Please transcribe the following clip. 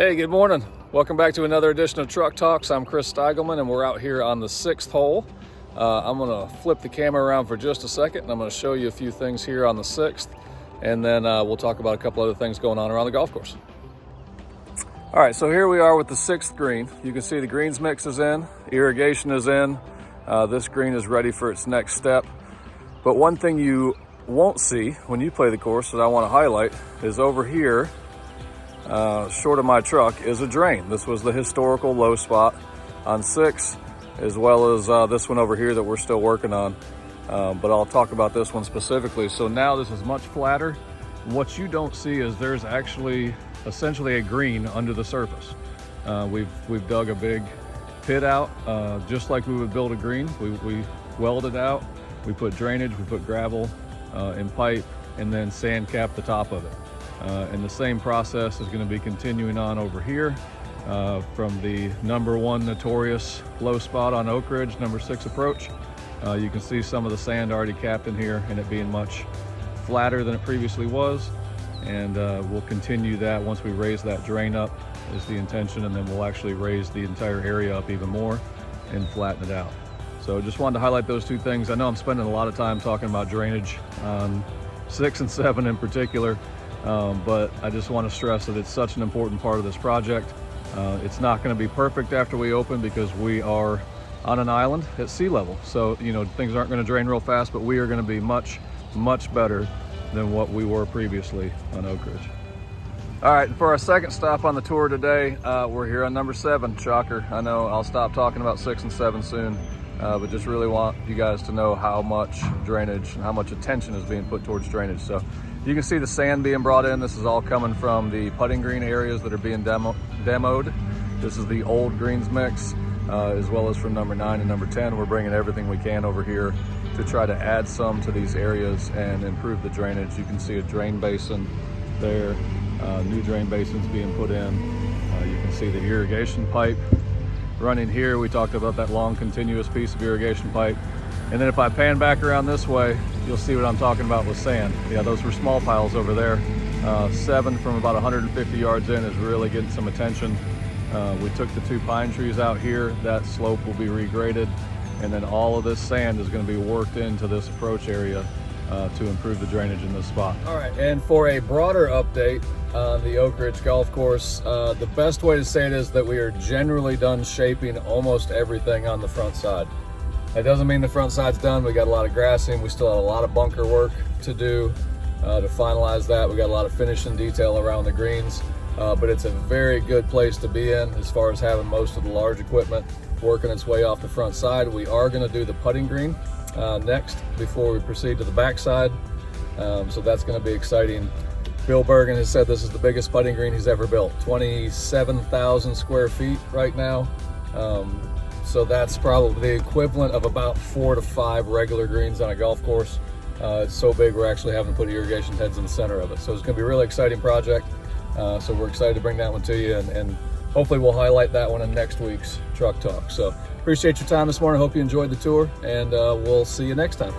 Hey, good morning. Welcome back to another edition of Truck Talks. I'm Chris Steigelman and we're out here on the 6th hole. I'm gonna flip the camera around for just a second and I'm gonna show you a few things here on the 6th, and then we'll talk about a couple other things going on around the golf course. All right, so here we are with the 6th green. You can see the greens mix is in, irrigation is in. This green is ready for its next step. But one thing you won't see when you play the course that I wanna highlight is over here, short of my truck, is a drain. This was the historical low spot on 6, as well as this one over here that we're still working on. But I'll talk about this one specifically. So now this is much flatter. What you don't see is there's actually essentially a green under the surface. We've dug a big pit out, just like we would build a green. We welded out, we put drainage, we put gravel and pipe, and then sand capped the top of it. And the same process is going to be continuing on over here from the number 1 notorious low spot on Oakridge, number 6 approach. You can see some of the sand already capped in here and it being much flatter than it previously was. And we'll continue that once we raise that drain up is the intention, and then we'll actually raise the entire area up even more and flatten it out. So just wanted to highlight those two things. I know I'm spending a lot of time talking about drainage on 6 and 7 in particular. But I just want to stress that it's such an important part of this project. It's not going to be perfect after we open because we are on an island at sea level. So, you know, things aren't going to drain real fast, but we are going to be much, much better than what we were previously on Oakridge. All right, for our second stop on the tour today, we're here on number 7, shocker. I know I'll stop talking about 6 and 7 soon, but just really want you guys to know how much drainage and how much attention is being put towards drainage. So you can see the sand being brought in. This is all coming from the putting green areas that are being demoed. This is the old greens mix, as well as from number 9 and number 10. We're bringing everything we can over here to try to add some to these areas and improve the drainage. You can see a drain basin there, new drain basins being put in. You can see the irrigation pipe running here. We talked about that long continuous piece of irrigation pipe. And then if I pan back around this way, you'll see what I'm talking about with sand. Yeah, those were small piles over there. 7 from about 150 yards in is really getting some attention. We took the 2 pine trees out here. That slope will be regraded. And then all of this sand is going to be worked into this approach area to improve the drainage in this spot. All right, and for a broader update on the Oakridge golf course, the best way to say it is that we are generally done shaping almost everything on the front side. That doesn't mean the front side's done. We got a lot of grassing. We still have a lot of bunker work to do to finalize that. We got a lot of finishing detail around the greens, but it's a very good place to be in as far as having most of the large equipment working its way off the front side. We are going to do the putting green next before we proceed to the back side. So that's going to be exciting. Bill Bergen has said this is the biggest putting green he's ever built, 27,000 square feet right now. So that's probably the equivalent of about 4 to 5 regular greens on a golf course. It's so big we're actually having to put irrigation heads in the center of it. So it's going to be a really exciting project. So we're excited to bring that one to you, and hopefully we'll highlight that one in next week's Truck Talk. So appreciate your time this morning. Hope you enjoyed the tour, and we'll see you next time.